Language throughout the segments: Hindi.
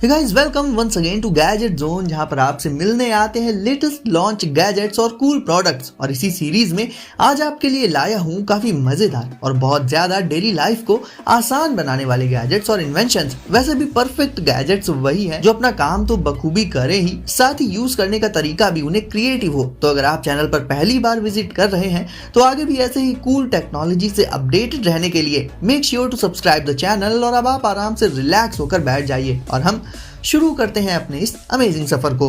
Hey guys, welcome once again to Gadget Zone, जहां पर आपसे मिलने आते हैं लेटेस्ट लॉन्च गैजेट्स और कूल प्रोडक्ट्स। और इसी सीरीज में आज आपके लिए लाया हूं काफी मजेदार और बहुत ज्यादा डेली लाइफ को आसान बनाने वाले गैजेट्स और इन्वेंशंस। वैसे भी परफेक्ट गैजेट्स वही है जो अपना काम तो बखूबी करे ही, साथ ही यूज करने का तरीका भी उन्हें क्रिएटिव हो। तो अगर आप चैनल पर पहली बार विजिट कर रहे हैं तो आगे भी ऐसे ही कूल टेक्नोलॉजी से अपडेटेड रहने के लिए make sure to subscribe the channel. और अब आप आराम से रिलैक्स होकर बैठ जाइए और हम शुरू करते हैं अपने इस अमेजिंग सफर को।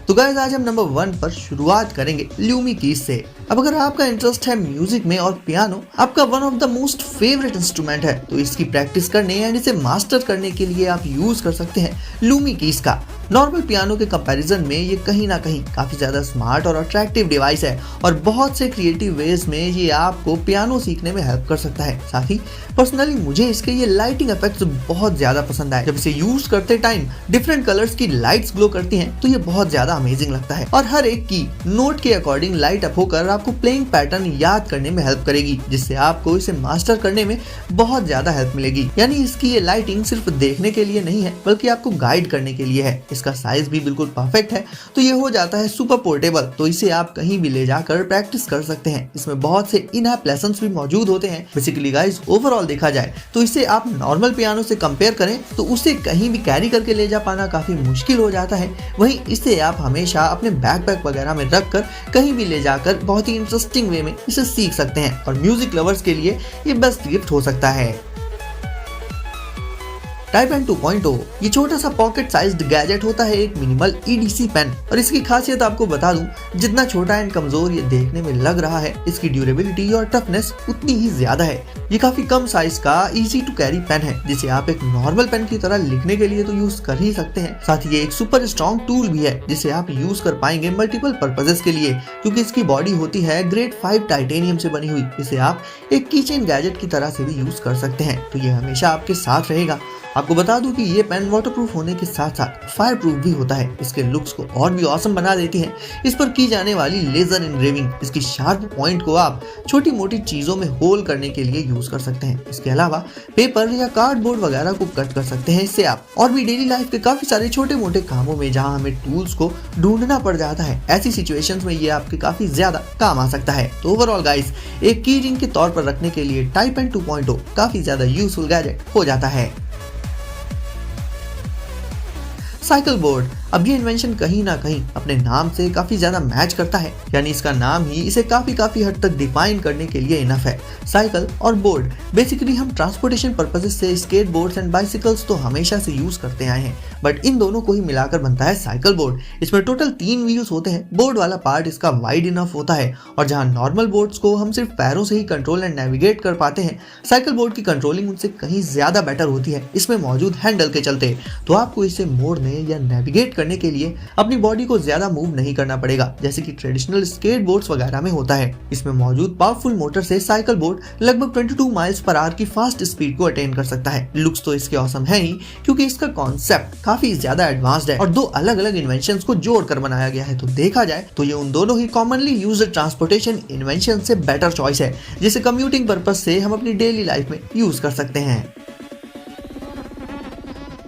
तो गाइस, आज हम नंबर 1 पर शुरुआत करेंगे ल्यूमी कीज से। अब अगर आपका इंटरेस्ट है म्यूजिक में और पियानो आपका one of the most favourite instrument है, तो इसकी प्रैक्टिस करने एंड इसे मास्टर करने के लिए आप यूज कर सकते हैं ल्यूमी कीज का। नॉर्मल पियानो के कंपैरिजन में ये कहीं ना कहीं काफी ज्यादा स्मार्ट और अट्रैक्टिव डिवाइस है और बहुत से क्रिएटिव वेज में ये आपको पियानो सीखने में हेल्प कर सकता है। साथ ही पर्सनली मुझे इसके ये लाइटिंग इफेक्ट्स बहुत ज्यादा पसंद आए। जब इसे यूज करते टाइम डिफरेंट कलर्स की लाइट्स ग्लो करती हैं तो ये बहुत ज्यादा अमेजिंग लगता है और हर एक की नोट के अकॉर्डिंग लाइट अप होकर आपको प्लेइंग पैटर्न याद करने में हेल्प करेगी, जिससे आपको इसे मास्टर करने में बहुत ज्यादा हेल्प मिलेगी। यानी इसकी ये लाइटिंग सिर्फ देखने के लिए नहीं है बल्कि आपको गाइड करने के लिए है। इसका साइज भी बिल्कुल परफेक्ट है, तो ये हो जाता है सुपर पोर्टेबल, तो इसे आप कहीं भी ले जाकर प्रैक्टिस कर सकते हैं। इसमें बहुत से इन ऐप लेसन्स भी मौजूद होते हैं। बेसिकली गाइस, ओवरऑल देखा जाए तो इसे आप नॉर्मल पियानो से कंपेयर करें तो उसे कहीं भी कैरी करके ले जा पाना काफी मुश्किल हो जाता है। वहीं इसे आप हमेशा अपने बैकपैक वगैरह में रखकर कहीं भी ले जाकर बहुत ही इंटरेस्टिंग वे में इसे सीख सकते हैं और म्यूजिक लवर्स के लिए ये बेस्ट गिफ्ट हो सकता है। टाइपेन 2.0 ये छोटा सा पॉकेट साइज्ड गैजेट होता है, एक मिनिमल EDC पेन। और इसकी खासियत आपको बता दूं, जितना छोटा एंड कमजोर ये देखने में लग रहा है, इसकी ड्यूरेबिलिटी और टफनेस उतनी ही ज्यादा है। ये काफी कम साइज का इजी टू कैरी पेन है, जिसे आप एक नॉर्मल पेन की तरह लिखने के लिए तो यूज कर ही सकते हैं। साथ ही ये एक सुपर स्ट्रॉन्ग टूल भी है, जिसे आप यूज कर पाएंगे मल्टीपल पर्पजेस के लिए, क्योंकि इसकी बॉडी होती है ग्रेड 5 टाइटेनियम से बनी हुई। इसे आप एक कीचेन गैजेट की तरह से भी यूज कर सकते हैं, तो ये हमेशा आपके साथ रहेगा। आपको बता दूं कि ये पेन वाटरप्रूफ होने के साथ साथ फायर प्रूफ भी होता है। इसके लुक्स को और भी ऑसम बना देती है इस पर की जाने वाली लेजर एनग्रेविंग। इसकी शार्प पॉइंट को आप छोटी मोटी चीजों में होल करने के लिए यूज कर सकते हैं। इसके अलावा पेपर या कार्डबोर्ड वगैरह को कट कर सकते हैं इससे आप, और भी डेली लाइफ के काफी सारे छोटे मोटे कामों में जहां हमें टूल्स को ढूंढना पड़ जाता है, ऐसी सिचुएशंस में ये आपके काफी ज्यादा काम आ सकता है। तो ओवरऑल गाइस, एक की रिंग के तौर पर रखने के लिए टाइपेन 2.0 काफी ज्यादा यूजफुल गैजेट हो जाता है। साइकिल बोर्ड, अब ये इन्वेंशन कहीं ना कहीं अपने नाम से काफी ज्यादा मैच करता है, यानी इसका नाम ही इसे काफी हद तक डिफाइन करने के लिए इनफ है। साइकिल और बोर्ड, बेसिकली हम ट्रांसपोर्टेशन पर्पसेस से स्केट बोर्ड्स एंड बाइसिकल्स तो हमेशा से यूज करते आए हैं, बट इन दोनों को ही मिलाकर बनता है साइकिल बोर्ड। इसमें टोटल 3 व्हील्स होते हैं। बोर्ड वाला पार्ट इसका वाइड इनफ होता है, और जहां नॉर्मल बोर्ड्स को हम सिर्फ पैरों से ही कंट्रोल एंड नेविगेट कर पाते हैं, साइकिल बोर्ड की कंट्रोलिंग उनसे कहीं ज्यादा बेटर होती है इसमें मौजूद हैंडल के चलते। तो आपको इसे मोड़ने या नेविगेट करने के लिए अपनी बॉडी को ज्यादा मूव नहीं करना पड़ेगा, जैसे कि ट्रेडिशनल स्केट बोर्ड्स वगैरह में होता है। इसमें मौजूद पावरफुल मोटर से साइकिल बोर्ड लगभग 22 माइल्स पर आवर की फास्ट स्पीड को अटेन कर सकता है। लुक्स तो इसके ऑसम है ही, क्योंकि इसका कॉन्सेप्ट काफी ज्यादा एडवांस्ड है और 2 अलग अलग इन्वेंशंस को जोड़कर बनाया गया है। तो देखा जाए तो ये उन दोनों ही कॉमनली यूज्ड ट्रांसपोर्टेशन इन्वेंशन से बेटर चॉइस है, जिसे कम्यूटिंग पर्पस से हम अपनी डेली लाइफ में यूज कर सकते हैं।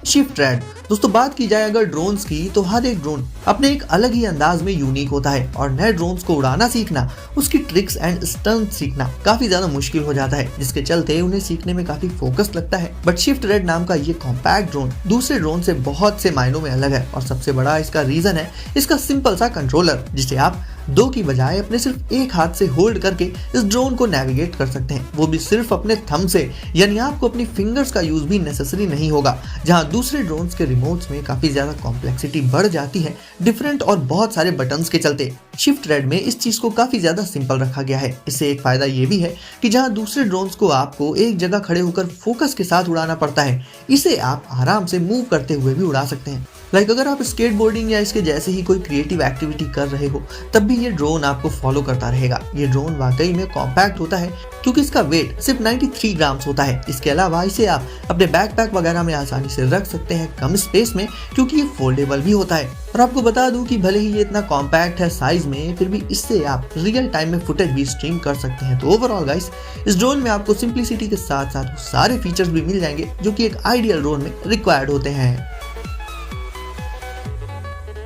शिफ्ट रेड, दोस्तों बात की जाए अगर ड्रोन्स की, तो हर एक ड्रोन अपने एक अलग ही अंदाज में यूनिक होता है और नए ड्रोन्स को उड़ाना सीखना, उसकी ट्रिक्स एंड स्टंट सीखना काफी ज्यादा मुश्किल हो जाता है, जिसके चलते उन्हें सीखने में काफी फोकस लगता है। बट शिफ्ट रेड नाम का ये कॉम्पैक्ट ड्रोन दूसरे ड्रोन से बहुत से मायनों में अलग है, और सबसे बड़ा इसका रीजन है इसका सिंपल सा कंट्रोलर, जिसे आप 2 की बजाय अपने सिर्फ एक हाथ से होल्ड करके इस ड्रोन को नेविगेट कर सकते हैं, वो भी सिर्फ अपने थंब से। यानी आपको अपनी फिंगर्स का यूज भी नेसेसरी नहीं होगा, जहां दूसरे ड्रोन्स के रिमोट्स में काफी ज्यादा कॉम्प्लेक्सिटी बढ़ जाती है डिफरेंट और बहुत सारे बटन्स के चलते। शिफ्ट रेड में इस चीज को काफी ज्यादा सिंपल रखा गया है। इससे एक फायदा ये भी है कि जहां दूसरे ड्रोन्स को आपको एक जगह खड़े होकर फोकस के साथ उड़ाना पड़ता है, इसे आप आराम से मूव करते हुए भी उड़ा सकते हैं। लाइक अगर आप स्केटबोर्डिंग या इसके जैसे ही कोई क्रिएटिव एक्टिविटी कर रहे हो तब भी ये ड्रोन आपको फॉलो करता रहेगा। ये ड्रोन वाकई में कॉम्पैक्ट होता है क्योंकि इसका वेट सिर्फ 93 ग्राम्स होता है। इसके अलावा इसे आप अपने बैकपैक वगैरह में आसानी से रख सकते हैं कम स्पेस में, क्योंकि ये फोल्डेबल भी होता है। और आपको बता दूं कि भले ही ये इतना कॉम्पैक्ट है साइज में, फिर भी इससे आप रियल टाइम में फुटेज भी स्ट्रीम कर सकते हैं। तो ओवरऑल गाइस, इस ड्रोन में आपको सिंप्लिसिटी के साथ साथ वो सारे फीचर्स भी मिल जाएंगे जो कि एक आइडियल ड्रोन में रिक्वायर्ड होते हैं।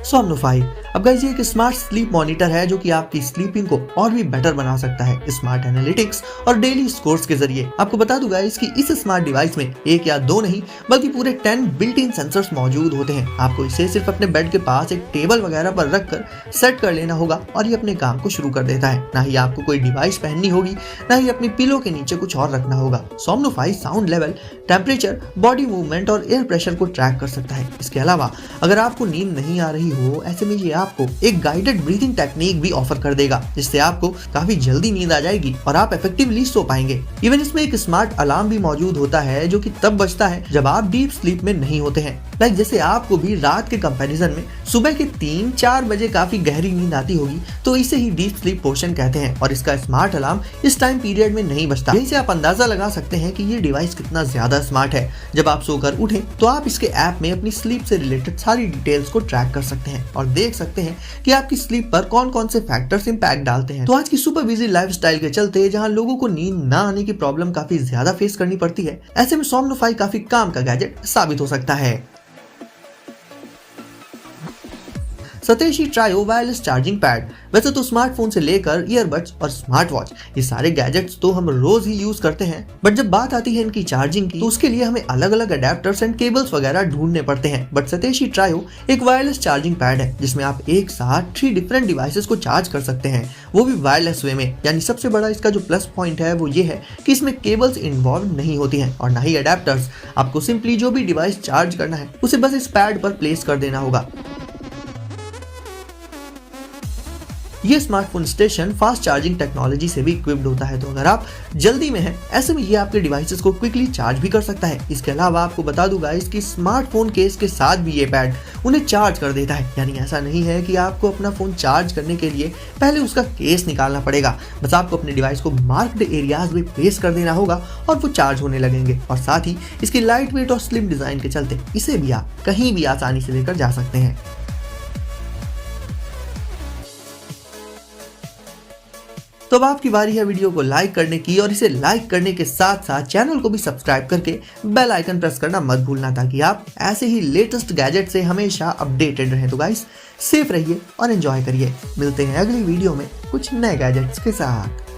सोमनो5। अब गाइस ये एक स्मार्ट स्लीप मॉनिटर है जो कि आपकी स्लीपिंग को और भी बेटर बना सकता है स्मार्ट एनालिटिक्स और डेली स्कोर्स के जरिए। आपको बता दूं गाइस कि इस स्मार्ट डिवाइस में एक या दो नहीं बल्कि पूरे 10 बिल्ट इन सेंसर्स मौजूद होते हैं। आपको इसे सिर्फ अपने बेड के पास एक टेबल वगैरह पर रखकर सेट कर लेना होगा और ये अपने काम को शुरू कर देता है। ना ही आपको कोई डिवाइस पहननी होगी, ना ही अपनी पिलो के नीचे कुछ और रखना होगा। सोमनो5 sound level, temperature, body movement और एयर प्रेशर को ट्रैक कर सकता है। इसके अलावा अगर आपको नींद नहीं आ रही हो, ऐसे में ये आपको एक गाइडेड ब्रीथिंग टेक्निक भी ऑफर कर देगा, जिससे आपको काफी जल्दी नींद आ जाएगी और आप इफेक्टिवली सो पाएंगे। इवन इसमें एक स्मार्ट अलार्म भी मौजूद होता है जो कि तब बजता है जब आप डीप स्लीप में नहीं होते हैं। लाइक जैसे आपको भी रात के कंपैरिजन में सुबह के 3-4 बजे काफी गहरी नींद आती होगी, तो इसे ही डीप स्लीप पोर्शन कहते हैं और इसका स्मार्ट अलार्म इस टाइम पीरियड में नहीं बजता। यही से आप अंदाजा लगा सकते हैं कि ये डिवाइस कितना ज्यादा स्मार्ट है। जब आप सोकर उठें तो आप इसके ऐप में अपनी स्लीप से रिलेटेड सारी डिटेल्स को ट्रैक कर सकते हैं और देख सकते हैं कि आपकी स्लीप पर कौन कौन से फैक्टर्स इंपैक्ट डालते हैं। तो आज की सुपर बिजी लाइफस्टाइल के चलते जहां लोगों को नींद ना आने की प्रॉब्लम काफी ज्यादा फेस करनी पड़ती है, ऐसे में सोमनो5 काफी काम का गैजेट साबित हो सकता है। सतेशी ट्रायो वायरलेस चार्जिंग पैड। वैसे तो स्मार्टफोन से लेकर ईयरबड्स और स्मार्ट वॉच, ये सारे गैजेट्स तो हम रोज ही यूज करते हैं, बट जब बात आती है इनकी चार्जिंग की तो उसके लिए हमें अलग अलग अडेप्टर्स एंड केबल्स वगैरह ढूंढने पड़ते हैं। बट सतेशी ट्रायो एक वायरलेस चार्जिंग पैड है जिसमें आप एक साथ 3 डिफरेंट डिवाइसेस को चार्ज कर सकते हैं, वो भी वायरलेस वे में। यानी सबसे बड़ा इसका जो प्लस पॉइंट है वो ये है कि इसमें केबल्स इन्वॉल्व नहीं होती हैं और ना ही अडेप्टर्स। आपको सिंपली जो भी डिवाइस चार्ज करना है उसे बस इस पैड पर प्लेस कर देना होगा। ये smartphone station fast charging technology से भी इक्विप्ड होता है, तो अगर आप जल्दी में हैं ऐसे में ये आपके डिवाइसेस को क्विकली चार्ज भी कर सकता है। इसके अलावा आपको बता दूं गाइस कि स्मार्टफोन केस के साथ भी ये पैड उन्हें चार्ज कर देता है। यानी ऐसा नहीं है कि आपको अपना फोन चार्ज करने के लिए पहले उसका केस निकालना पड़ेगा, बस आपको अपने डिवाइस को मार्क्ड एरियाज में प्लेस कर देना होगा और वो चार्ज होने लगेंगे। और साथ ही इसकी लाइट वेट और स्लिम डिजाइन के चलते इसे भी आप कहीं भी आसानी से लेकर जा सकते हैं। तो अब आपकी बारी है वीडियो को लाइक करने की, और इसे लाइक करने के साथ साथ चैनल को भी सब्सक्राइब करके बेल आइकन प्रेस करना मत भूलना, ताकि आप ऐसे ही लेटेस्ट गैजेट से हमेशा अपडेटेड रहें। तो गाइस, सेफ रहिए और एंजॉय करिए। मिलते हैं अगली वीडियो में कुछ नए गैजेट्स के साथ।